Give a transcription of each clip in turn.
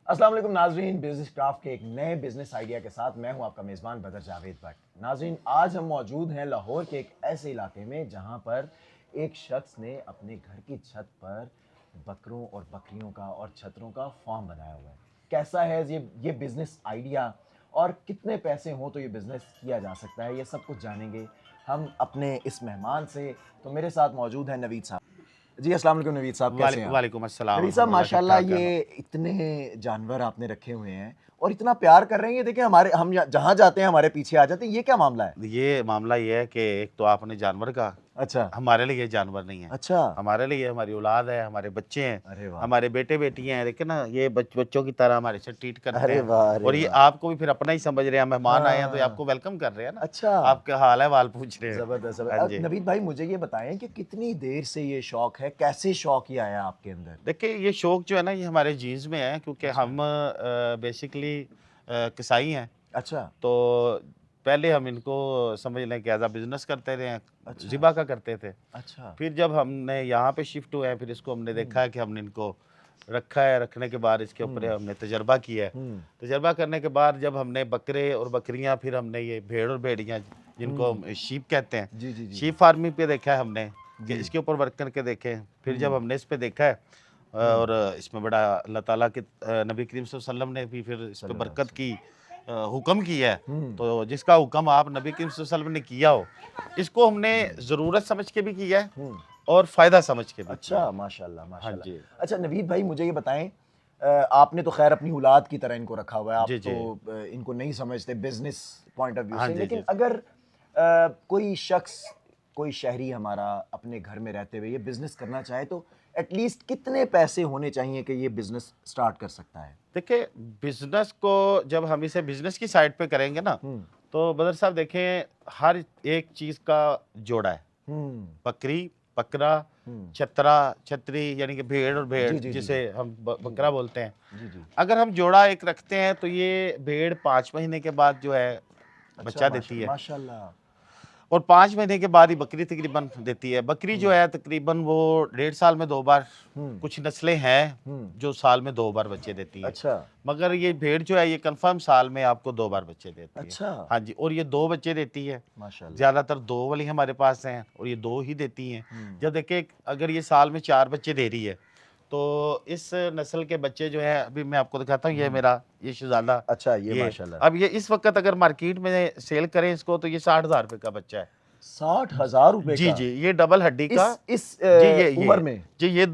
अस्सलाम वालेकुम नाजरीन, बिजनेस क्राफ्ट के एक नए बिजनेस आइडिया के साथ मैं हूं आपका मेज़बान बदर जावेद भट्ट। नाजरीन, आज हम मौजूद हैं लाहौर के एक ऐसे इलाके में जहां पर एक शख्स ने अपने घर की छत पर बकरों और बकरियों का और छतरों का फार्म बनाया हुआ है। कैसा है ये बिजनेस आइडिया और कितने पैसे हों तो ये बिजनेस किया जा सकता है, ये सब कुछ जानेंगे हम अपने इस मेहमान से। तो मेरे साथ मौजूद है नवीद साहब। जी, अस्सलाम वालेकुम नवीद साहब, कैसे हैं आप? वालेकुम अस्सलाम नवीद साहब, अल्हम्दुलिल्लाह, माशाल्लाह ठीक-ठाक है। ये इतने जानवर आपने रखे हुए हैं और इतना प्यार कर रहे हैं। ये देखिए, हमारे हम जहाँ जाते हैं हमारे पीछे आ जाते हैं। ये क्या मामला है? ये मामला ये है कि एक तो आपने जानवर का, अच्छा, हमारे लिए ये जानवर नहीं है। अच्छा। हमारे लिए हमारी औलाद है, हमारे बच्चे हैं, अरे वाह! हमारे बेटे-बेटियाँ हैं। देखिए ना, ये बच्चों की तरह हमारे से ट्रीट करते अरे हैं वाह! अरे और ये वाह! आपको भी फिर अपना ही समझ रहे हैं। मेहमान आए हैं तो ये हाँ, आपको वेलकम कर रहे हैं ना। अच्छा। आपका हाल-अहवाल पूछ रहे हैं। ज़बरदस्त, हाँ ज़बरदस्त। जी। नवीद भाई, मुझे ये बताएँ कि कितनी देर से ये शौक है? कैसे शौक ये आया आपके अंदर? देखिए, ये शौक जो है ना, ये हमारे जीन्स में है क्योंकि अच्छा, हम बेसिकली कसाई हैं। अच्छा, तो पहले हम इनको समझ लें कि एज़ अ बिज़नेस करते रहे हैं, अच्छा, ज़िबा का करते थे। अच्छा। फिर जब हमने यहाँ पे शिफ्ट हुए हैं, फिर इसको हमने हुँ, देखा है कि हमने इनको रखा है, रखने के बाद इसके ऊपर हुँ, हमने तजर्बा किया है। हुँ, तजर्बा करने के बाद जब हमने बकरे और बकरियाँ, फिर हमने ये भेड़ और भेड़ियाँ जिनको हुँ। हम शीप कहते हैं, जी, जी, जी, शीप जी। फार्मिंग पे देखा है हमने कि जी। इसके ऊपर वर्क करके देखे हैं। फिर जब हुँ, हमने इस पे देखा है हुँ। और इसमें बड़ा अल्लाह ताला के नबी करीम सल्लल्लाहु अलैहि वसल्लम ने भी फिर इस पे सल्लल्लाहु अलैहि बरकत की वसल्लम। हुक्म किया है। हुँ, तो जिसका हुक्म आप नबी करीम सल्लल्लाहु अलैहि वसल्लम ने किया हो, इसको हमने हुँ, ज़रूरत समझ के भी किया है हुँ। और फ़ायदा समझ के भी किया अच्छा, है। माशाल्लाह, हाँ माशाल्लाह। जी। अच्छा नवीद भाई, मुझे ये बताएँ, आपने तो ख़ैर अपनी औलाद की तरह इनको रखा हुआ है, आप जी, तो जी। इनको नहीं समझते बिज़नेस पॉइंट ऑफ व्यू हाँ से, जी, लेकिन जी। अगर कोई शख़्स, कोई शहरी हमारा अपने घर में रहते हुए ये बिज़नेस करना चाहे, तो एट लीस्ट कितने पैसे होने चाहिए कि ये बिज़नेस स्टार्ट कर सकता है? देखिए, बिज़नेस को जब हम इसे बिज़नेस की साइड पे करेंगे ना, हुँ, तो बदर साहब देखें, हर एक चीज़ का जोड़ा है। हुँ, बकरी, बकरा, हुँ। छतरा, छतरी यानी कि भेड़ और भेड़ जी, जी, जी, जी। जिसे हम ब जी, बकरा जी। बोलते हैं। जी, जी। अगर हम जोड़ा एक रखते हैं तो ये भेड़ 5 महीने के बाद जो है अच्छा, बच्चा देती है। माशाल्लाह। और 5 महीने के बाद ही बकरी तकरीबन देती है। बकरी जो हुँ, है तकरीबन वो 1.5 साल में 2 बार, हुँ, कुछ नस्लें हैं हुँ। जो साल में 2 बार बच्चे देती हैं। अच्छा, मगर ये भेड़ जो है ये कन्फर्म साल में आपको 2 बार बच्चे देती है। अच्छा, हाँ जी, और ये 2 बच्चे देती है। माशाल्लाह। ज़्यादातर 2 वाली हमारे पास हैं और ये 2 ही देती हैं। हुँ, जब देखिए अगर ये साल में 4 बच्चे दे रही है, तो इस नस्ल के बच्चे जो हैं अभी मैं आपको दिखाता हूँ, ये हुँ। मेरा ये शहज़ादा अच्छा, ये ये। माशाल्लाह। अब ये इस वक़्त अगर मार्केट में सेल करें इसको तो ये ₹60,000 का बच्चा है। 60,000 रुपए जी, का? जी, ये डबल हड्डी का। इस जी, उम्र में? जी, ये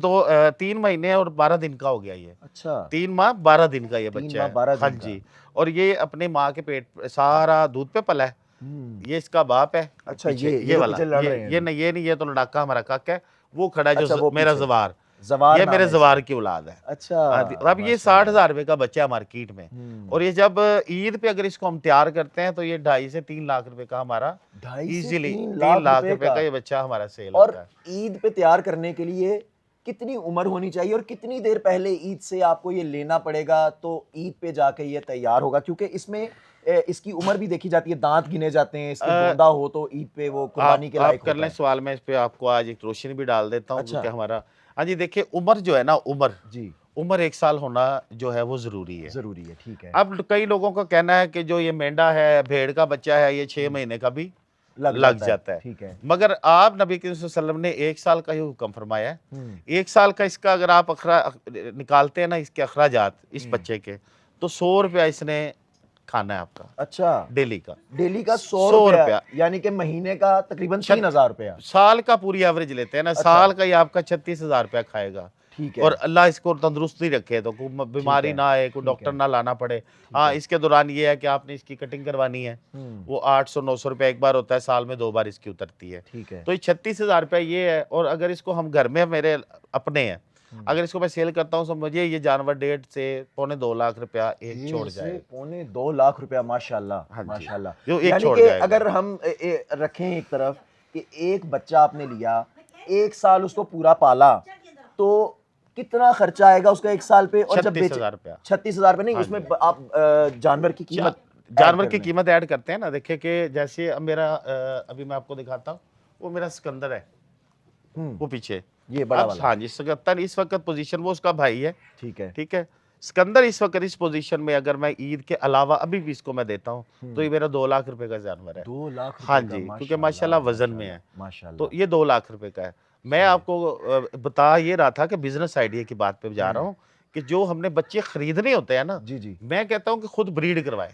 3 महीने और 12 दिन का हो गया ये। अच्छा, 3 माह 12 दिन का ये 3 बच्चा माह है। 12 हाँ दिन का। जी, और ये अपने माँ के पेट सारा दूध पे पला है। हुँ। ये इसका बाप है, अच्छा, पीछे ये ये जो वाला, पीछे लड़ रहे हैं ये अभी। नहीं, ये नहीं, ये तो लड़ाका हमारा काका है। वो खड़ा है जो अच्छा, वो मेरा पीछे। ज़वार, ज़वार ये नाम मेरे है इसका। ज़वार की औलाद है। हाँ जी, और अच्छा, अब ये माशाल्लाह। ₹60,000 का बच्चा है मार्केट में। हुँ। और ये जब ईद पे अगर इसको हम तैयार करते हैं तो ये 2.5 से 3 लाख रुपए का हमारा 2.5 से ईज़िली 3 3 लाख लाख रुपए रुपए का। का ये बच्चा हमारा सेल और होता है। ईद पे तैयार करने के लिए कितनी उम्र होनी चाहिए और कितनी देर पहले ईद से आपको ये लेना पड़ेगा तो ईद पे जाके ये तैयार होगा? क्योंकि इसमें इसकी उम्र भी देखी जाती है, दांत गिने जाते हैं, इसके अ, दोंदा हो तो ईद पे वो कुर्बानी के आप लायक कर होता लें है। सवाल, मैं इस पे आपको आज एक रोशनी भी डाल देता हूँ अच्छा, क्योंकि हमारा। हाँ जी, देखिए उम्र जो है ना, जी, उम्र 1 साल होना जो है वो ज़रूरी है। ज़रूरी है, ठीक है। अब कई लोगों का कहना है कि जो ये मेंढा है, भेड़ का बच्चा है, ये 6 हुँ, महीने का भी लग लग जाता है, जाता है। ठीक है। मगर आप नबी करीम सल्लल्लाहु अलैहि वसल्लम ने 1 साल का ही हुक्म फरमाया है। हुँ, 1 साल का इसका अगर आप निकालते हैं ना इसके अखराजात इस हुँ। बच्चे के, तो ₹100 इसने खाना है आपका, अच्छा, डेली का। डेली का ₹100, ₹100 यानी कि महीने का तकरीबन छत 3,000 रुपया। साल का पूरी एवरेज लेते हैं ना, अच्छा, साल का ही आपका ₹36,000 खाएगा। ठीक और है, अल्लाह इसको तंदुरुस्ती रखे तो कोई ठीक बीमारी है, ना आए, कोई ठीक डॉक्टर है, ना लाना पड़े। ठीक हाँ, है। इसके दौरान ये है कि आपने इसकी कटिंग करवानी है, हुँ, वो 800-900 रुपये एक बार होता है, साल में 2 बार इसकी उतरती है। ठीक है। तो ये ₹36,000 ये है। और अगर इसको हम घर में मेरे अपने हैं, हुँ। अगर इसको मैं सेल करता हूँ समझिए ये जानवर 1.5 से पौने 2 लाख रुपया एक डेढ़ छोड़ से जाएगा। पौने 2 लाख रुपया, माशाल्लाह, हाँ जी, माशाल्लाह। जो एक यानी छोड़ कि जाएगा। अगर हम रखें एक तरफ कि एक बच्चा आपने लिया, 1 साल उसको पूरा पाला, तो कितना खर्चा आएगा उसका 1 साल पे? और जब बेच ₹36,000। 36,000 पे नहीं, हाँ उसमें जी। आप जानवर की जा कीमत ऐड जानवर कर की लें। कीमत ऐड करते हैं ना, देखिए कि जैसे अब मेरा अभी मैं आपको दिखाता हूँ, वो मेरा सिकंदर है, हुँ, वो पीछे। ये बड़ा अब वाला, हाँ जी, 77 इस वक़्त पोज़ीशन वो उसका भाई है, ठीक है। ठीक है? सिकंदर इस वक्त इस पोजीशन में अगर मैं ईद के अलावा अभी भी इसको मैं देता हूँ तो ये मेरा 2 लाख रुपए का जानवर है। 2 लाख हाँ रुपए का, जी, क्योंकि माशाल्लाह वजन में है, माशाल्लाह। तो ये 2 लाख रुपए का है। मैं आपको बता ये रहा था कि बिजनेस आइडिया की बात पे जा रहा हूँ कि जो हमने बच्चे खरीदने होते हैं ना, जी जी, मैं कहता हूँ कि खुद ब्रीड करवाएं।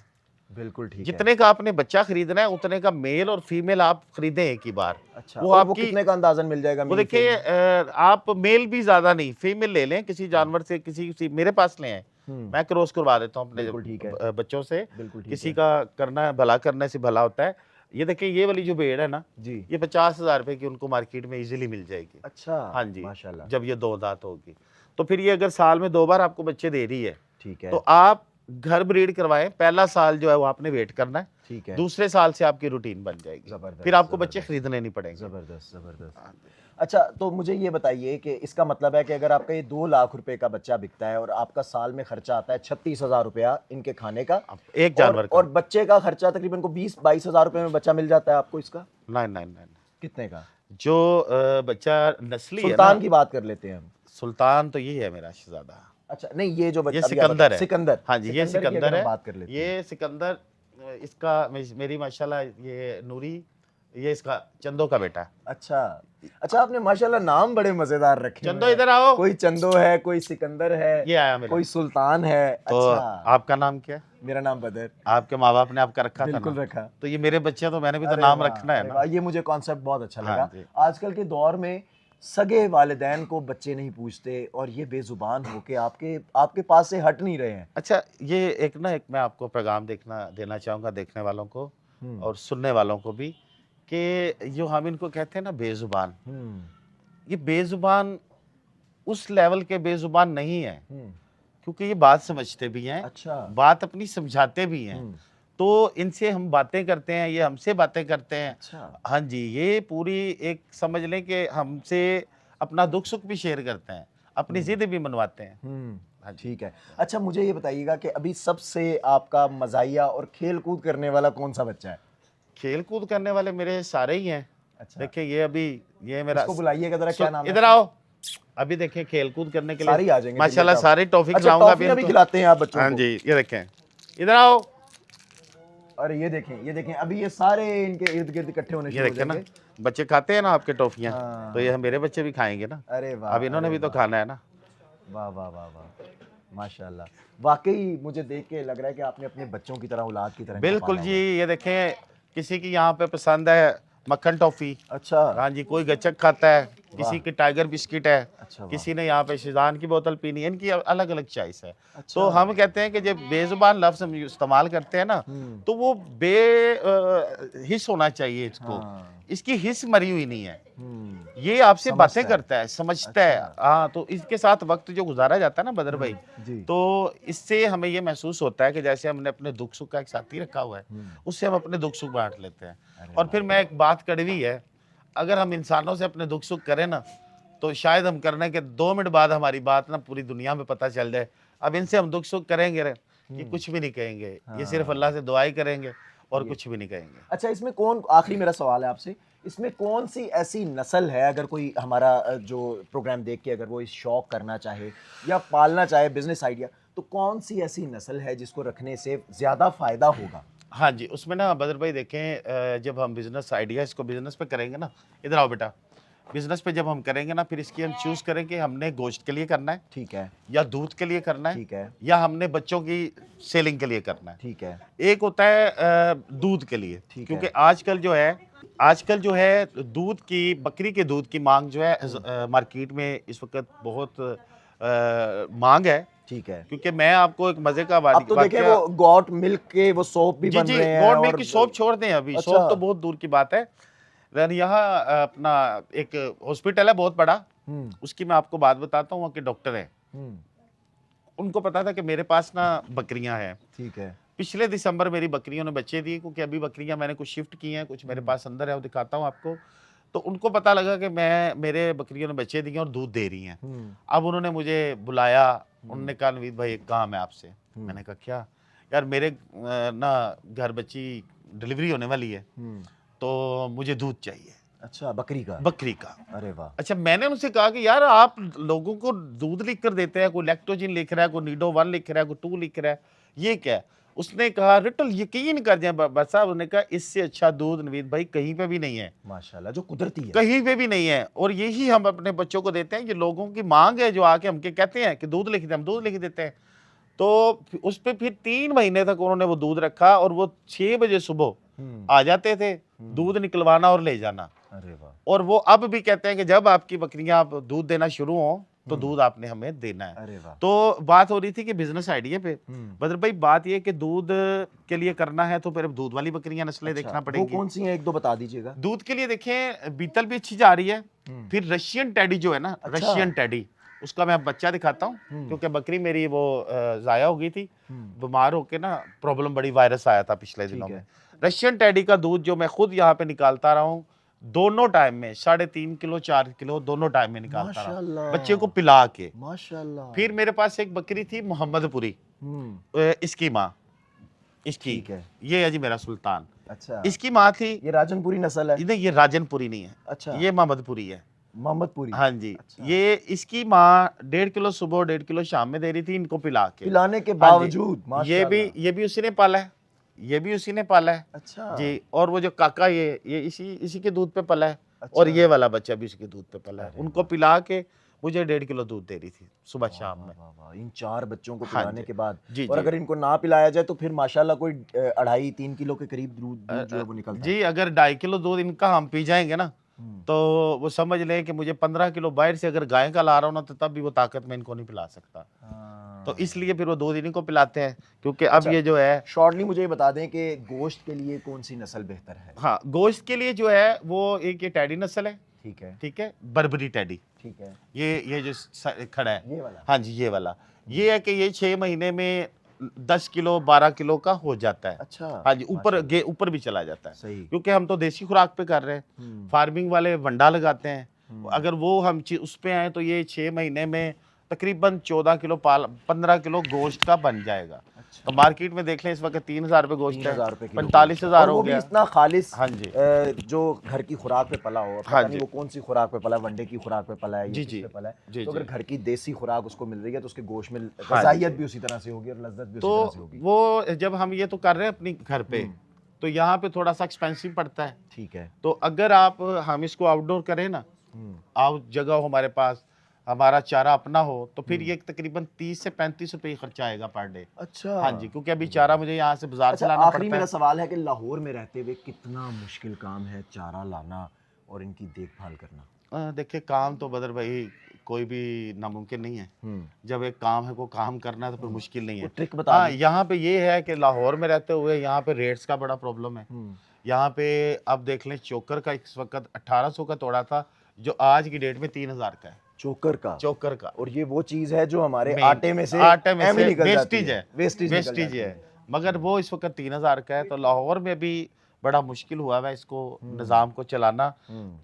बिल्कुल ठीक है। जितने का आपने बच्चा खरीदना है उतने का मेल और फीमेल आप खरीदें एक ही बार। अच्छा, वो और वो आपकी कितने का अंदाजन मिल जाएगा? वो मेल देखिए फीमेल? आप मेल भी ज्यादा नहीं, फीमेल ले लें किसी जानवर से, किसी मेरे पास ले आए, मैं क्रॉस करवा देता हूँ अपने बिल्कुल ठीक है, बच्चों से। बिल्कुल ठीक किसी है। का करना भला करने से भला होता है। ये देखिए ये वाली जो भेड़ है ना, जी, ये 50,000 रुपए की उनको मार्केट में इजीली मिल जाएगी। अच्छा, हाँ जी, माशाल्लाह, जब ये 2 दांत होगी तो फिर ये अगर साल में 2 बार आपको बच्चे दे रही है ठीक है, तो आप घर ब्रीड करवाएं। पहला साल जो है वो आपने वेट करना है, ठीक है, दूसरे साल से आपकी रूटीन बन जाएगी, जबरदस्त, फिर आपको बच्चे जबरदस्त, खरीदने नहीं पड़ेंगे। जबरदस्त, जबरदस्त। अच्छा, तो मुझे ये बताइए कि इसका मतलब है कि अगर आपका ये 2 लाख रुपए का बच्चा बिकता है और आपका साल में खर्चा आता है 36,000 रुपया इनके खाने का, अब एक जानवर का और बच्चे का खर्चा तकरीबन को 20-22 हजार रुपए में बच्चा मिल जाता है आपको इसका? नहीं नहीं नहीं, कितने का? जो बच्चा नस्ली है ना, सुल्तान की बात कर लेते हैं हम। सुल्तान तो ये है मेरा शहजादा। अच्छा, नहीं, ये जो ये बच्चा अभी आप सिकंदर बता- है। सिकंदर, हाँ जी, ये सिकंदर की अगर सिकंदर हम है। बात कर लेते हैं। ये सिकंदर इसका मेरी माशाल्लाह ये नूरी, ये इसका चंदो का बेटा है। अच्छा, अच्छा, आपने माशाल्लाह नाम बड़े मजेदार रखे चंदो हुए हैं। इधर आओ। कोई चंदो है, कोई सिकंदर है, ये आया मेरा। कोई सुल्तान है। तो अच्छा, आपका नाम क्या है? मेरा नाम बदर। आपके माँ बाप ने आपका रखा था बिल्कुल ना? रखा। तो ये मेरे बच्चे हैं तो मैंने भी तो अरे नाम वाह, रखना है अरे ना। वाह, ये मुझे कॉन्सेप्ट बहुत अच्छा हाँ लगा। जी। आजकल के दौर में सगे वालिदैन को बच्चे नहीं पूछते और ये बेजुबान होके आपके आपके पास से हट नहीं रहे हैं। अच्छा, ये एक मैं आपको पैगाम देना चाहूँगा देखने वालों को हम्म, और सुनने वालों को भी, कि जो हम इनको कहते हैं ना बेजुबान, हम्म, ये बेजुबान उस लेवल के बेजुबान नहीं है, हम्म, क्योंकि ये बात समझते भी हैं, अच्छा, बात अपनी समझाते भी हैं। हम्म, तो इनसे हम बातें करते हैं, ये हमसे बातें करते हैं। अच्छा, हाँ जी, ये पूरी एक समझ लें कि हमसे अपना दुख सुख भी शेयर करते हैं, अपनी जिद भी मनवाते हैं। हाँ जी। ठीक है। अच्छा, मुझे ये बताइएगा कि अभी सबसे आपका मज़ाहिया और खेल कूद करने वाला कौन सा बच्चा है? खेल कूद करने वाले मेरे सारे ही हैं। अच्छा, देखिए ये अभी ये मेरा इसको बुलाइएगा जरा, क्या नाम है? इधर आओ। अभी देखिए खेल कूद करने के सारे ही लिए आ जाएंगे, माशाल्लाह चलिए, सारे टॉफी अच्छा, खिलाऊंगा अभी टॉफियां भी इनको। खिलाते हैं आप बच्चों हाँ को? जी, ये देखें, इधर आओ। अरे ये देखें, ये देखें, अभी ये सारे इनके इर्द गिर्द इकट्ठे होने ये शुरू हो देखें ना, जाएंगे। बच्चे खाते हैं ना आपके टॉफियाँ, हाँ। तो ये मेरे बच्चे भी खाएंगे ना। अरे वाह, अब इन्होंने अरे भी तो वाह, खाना है ना। वाह वाह वाह वाह, माशाल्लाह। वाकई मुझे देख के लग रहा है कि आपने अपने बच्चों की तरह, औलाद की तरह इनको बिल्कुल पाला जी, हुआ है। ये देखें किसी की यहाँ पे पसंद है मक्खन टॉफी, अच्छा, हाँ जी, कोई गचक खाता है, किसी की टाइगर बिस्किट है, अच्छा, वाह, किसी ने यहाँ पे शिजान की बोतल पीनी है, इनकी अलग अलग चॉइस है। अच्छा, तो हम कहते हैं कि जब बेजुबान लफ्ज हम इस्तेमाल करते हैं ना, तो वो हिस होना चाहिए इसको, हाँ, इसकी हिस मरी हुई नहीं है, ये आपसे समझता बातें है। करता है, समझता है। अच्छा। हाँ, तो इसके साथ वक्त जो गुजारा जाता है ना बदर भाई, जी, तो इससे हमें ये महसूस होता है कि जैसे हमने अपने दुख सुख का एक साथी रखा हुआ है, उससे हम अपने दुख सुख बांट लेते हैं। अरे और फिर मैं एक बात कड़वी है, अगर हम इंसानों से अपने दुख सुख करें ना, तो शायद हम करने के 2 मिनट बाद हमारी बात ना पूरी दुनिया में पता चल जाए। अब इनसे हम दुख सुख करेंगे रे, ये कुछ भी नहीं कहेंगे, ये सिर्फ अल्लाह से दुआई करेंगे और कुछ भी नहीं कहेंगे। अच्छा, इसमें कौन, आखिरी मेरा सवाल है आपसे, इसमें कौन सी ऐसी नस्ल है, अगर कोई हमारा जो प्रोग्राम देख के अगर वो इस शौक करना चाहे या पालना चाहे, बिजनेस आइडिया, तो कौन सी ऐसी नस्ल है जिसको रखने से ज़्यादा फायदा होगा? हाँ जी, उसमें ना बदर भाई देखें, जब हम बिजनेस आइडिया इसको बिजनेस पे करेंगे ना, इधर आओ बेटा, बिजनेस पे जब हम करेंगे ना, फिर इसकी हम चूज करेंगे हमने गोश्त के लिए करना है, ठीक है, या दूध के लिए करना है, ठीक है, या हमने बच्चों की सेलिंग के लिए करना है। ठीक है, एक होता है दूध के लिए, ठीक क्योंकि है। आजकल जो है दूध की, बकरी के दूध की मांग जो है मार्केट में इस वक्त बहुत मांग है। ठीक है। क्योंकि मैं आपको एक मजे का अब तो देखिए वो गॉट मिल्क के वो सोप भी जी बन जी, रहे हैं, गॉड मिल्क और की सोप छोड़ दें अभी, अच्छा। सोप तो बहुत दूर की बात है। रन यहाँ अपना एक हॉस्पिटल है बहुत बड़ा, उसकी मैं आपको बात बताता हूँ, वहाँ के डॉक्टर हैं, उनको पता था कि मेरे पास ना बकरियां हैं। ठीक है, पिछले दिसंबर मेरी बकरियों ने बच्चे दिए, क्योंकि अभी बकरियां मैंने कुछ शिफ्ट की हैं, कुछ मेरे पास अंदर है, वो दिखाता हूँ आपको। तो उनको पता लगा कि मेरे बकरियों ने बच्चे दिए और दूध दे रही हैं। अब उन्होंने मुझे बुलाया, उन्होंने कहा नवीद भाई एक काम है आपसे। मैंने कहा क्या? यार मेरे ना घर बच्ची डिलीवरी होने वाली है, तो मुझे दूध चाहिए। अच्छा, बकरी का? बकरी का। अरे वाह। अच्छा, मैंने उनसे कहा कि यार आप लोगों को दूध लिख कर देते हैं, कोई लैक्टोजिन लिख रहा है, कोई नीडो 1 लिख रहा है, कोई 2 लिख रहा है, ये क्या है? उसने कहा रिटल यकीन कर जाए बस साहब, उन्होंने कहा इससे अच्छा दूध नवीद भाई कहीं पे भी नहीं है, माशाल्लाह, जो कुदरती है। कहीं पे भी नहीं है। और यही हम अपने बच्चों को देते हैं, ये लोगों की मांग है जो आके हमके कहते हैं कि दूध लिख दे, हम दूध लिख देते हैं। तो उस पे फिर 3 महीने तक उन्होंने वो दूध रखा और वो 6 बजे सुबह आ जाते थे दूध निकलवाना और ले जाना। अरे वाह। और वो अब भी कहते हैं कि जब आपकी बकरियां आप दूध देना शुरू हो तो दूध आपने हमें देना है। अरे वाह। तो बात हो रही थी कि बिजनेस आइडिया पे, बदर भाई बात ये कि दूध के लिए करना है तो फिर अब दूध वाली बकरियां नस्लें अच्छा, देखना वो पड़ेंगी। कौन सी हैं, एक दो बता दीजिएगा। दूध के लिए देखें बीतल भी अच्छी जा रही है, फिर रशियन टेडी जो है ना, अच्छा। रशियन टेडी, उसका मैं बच्चा दिखाता हूँ क्योंकि बकरी मेरी वो जाया हो गई थी, बीमार होके ना, प्रॉब्लम बड़ी, वायरस आया था पिछले दिनों में। रशियन टेडी का दूध जो मैं खुद यहाँ पे निकालता रहा हूँ, दोनों टाइम में 3.5 किलो 4 किलो दोनों टाइम में निकालता रहा माशाल्लाह। बच्चे को पिला के। माशाल्लाह। फिर मेरे पास एक बकरी थी मोहम्मदपुरी, इसकी माँ, इसकी, ठीक है। ये है जी मेरा सुल्तान, अच्छा, इसकी माँ थी, ये राजनपुरी नस्ल है? नहीं ये राजनपुरी नहीं है, अच्छा, ये मोहम्मदपुरी है। मोहम्मदपुरी। हाँ जी। अच्छा। ये इसकी माँ 1.5 किलो सुबह 1.5 किलो शाम में दे रही थी इनको पिला के, पिलाने के हाँ जी। बावजूद ये माशाल्लाह। भी उसी ने पाला है, ये भी उसी ने पाला है अच्छा जी। और वो जो काका ये इसी के दूध पे पला है। अच्छा। और ये वाला बच्चा भी उसके दूध पे पला है। अरे उनको पिला के मुझे 1.5 किलो दूध दे रही थी सुबह शाम में। वाह, वाह, इन 4 बच्चों को हाँ पिलाने जी। के बाद, जी, और जी। अगर इनको ना पिलाया जाए तो फिर माशाल्लाह कोई 2.5-3 किलो के करीब दूध जो है वो निकलता है। जी, अगर 2.5 किलो दूध इनका हम पी जाएंगे ना, तो वो समझ लें कि मुझे 15 किलो बाहर से अगर गाय का ला रहा हूँ ना, तो तब भी वो ताकत में इनको नहीं पिला सकता। हाँ। तो इसलिए फिर वो दूध इन्हीं को पिलाते हैं, क्योंकि अब अच्छा, ये जो है, शॉर्टली मुझे ये बता दें कि गोश्त के लिए कौन सी नस्ल बेहतर है? हाँ, गोश्त के लिए जो है वो एक ये टैडी नस्ल है, ठीक है। ठीक है, बर्बरी टैडी, ठीक है। ये जो खड़ा है, ये वाला? हाँ जी, ये वाला, ये है कि ये 6 महीने में 10 किलो 12 किलो का हो जाता है। अच्छा। हाँ जी, ऊपर भी चला जाता है, सही। क्योंकि हम तो देसी खुराक पे कर रहे हैं, फार्मिंग वाले वंडा लगाते हैं, अगर वो हम उस पे आए तो ये 6 महीने में तकरीबन 14 किलो 15 किलो गोश्त का बन जाएगा। अच्छा। तो मार्केट में देख लें इस वक्त 3,000 रुपए गोश्त है, 3,000 रुपए किलो 45,000 और हो वो भी गया। इतना खालिस, हाँ जी। जो घर की खुराक पे पला हो, पता हाँ नहीं जी। वो कौन सी खुराक पे पला है, वनडे की खुराक पे पला है, जी, ये जी। किस पे पला है, जी, तो अगर जी। घर की देसी खुराक उसको मिल रही है तो उसके गोश्त में हाँ गजाइयत जी। भी उसी तरह से होगी और लज्जत भी उसी तो तरह से होगी। वो जब हम ये तो कर रहे हैं अपनी घर पे, तो यहाँ पे थोड़ा सा एक्सपेंसिव पड़ता है। ठीक है। तो अगर हम इसको आउटडोर करें ना, आउट जगह हो हमारे पास, हमारा चारा अपना हो, तो फिर ये तकरीबन 30 से 35 रुपए खर्चा आएगा पर डे। अच्छा। हाँ जी, क्योंकि अभी चारा मुझे यहाँ से बाजार से अच्छा, लाना आखिरी पड़ता मेरा है। सवाल है कि लाहौर में रहते हुए कितना मुश्किल काम है चारा लाना और इनकी देखभाल करना? देखिए, काम तो बदर भाई कोई भी नामुमकिन नहीं है। जब एक काम है को काम करना है तो फिर मुश्किल नहीं है। ट्रिक बता हाँ, दें। यहाँ पे ये है कि लाहौर में रहते हुए यहाँ पे रेट्स का बड़ा प्रॉब्लम है। यहाँ पे अब देख लें, चोकर का इस वक्त 1800 का तोड़ा था, जो आज की डेट में 3,000 का है। चोकर का? चोकर का। और ये वो चीज है जो हमारे Main, आटे में से निकल जाती वेस्टेज है, वेस्टेज वेस्टेज है, मगर वो इस वक्त 3,000 का है। तो लाहौर में भी बड़ा मुश्किल हुआ है इसको निज़ाम को चलाना।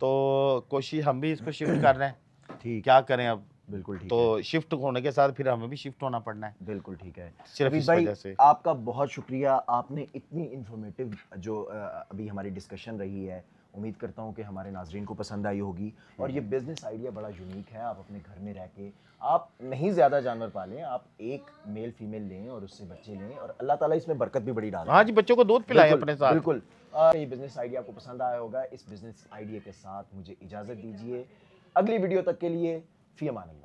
तो कोशिश हम भी इसको शिफ्ट कर रहे हैं। ठीक, क्या करें अब? बिल्कुल ठीक तो शिफ्ट होने के साथ फिर हमें भी शिफ्ट होना पड़ना है। बिल्कुल ठीक है। सिर्फ नवीद इस भाई, वजह से। आपका बहुत शुक्रिया, आपने इतनी इंफॉर्मेटिव जो अभी हमारी डिस्कशन रही है, उम्मीद करता हूँ कि हमारे नाजरीन को पसंद आई होगी। और ये बिज़नेस आइडिया बड़ा यूनिक है। आप अपने घर में रह के आप नहीं ज़्यादा जानवर पालें, आप एक मेल फीमेल लें और उससे बच्चे लें, और अल्लाह ताला इसमें बरकत भी बड़ी डाले। हाँ जी, बच्चों को दूध पिलाएं अपने साथ। बिल्कुल। ये बिज़नेस आइडिया आपको पसंद आया होगा। इस बिज़नेस आइडिया के साथ मुझे इजाज़त दीजिए। अगली वीडियो तक के लिए फ़ी अमान अल्लाह।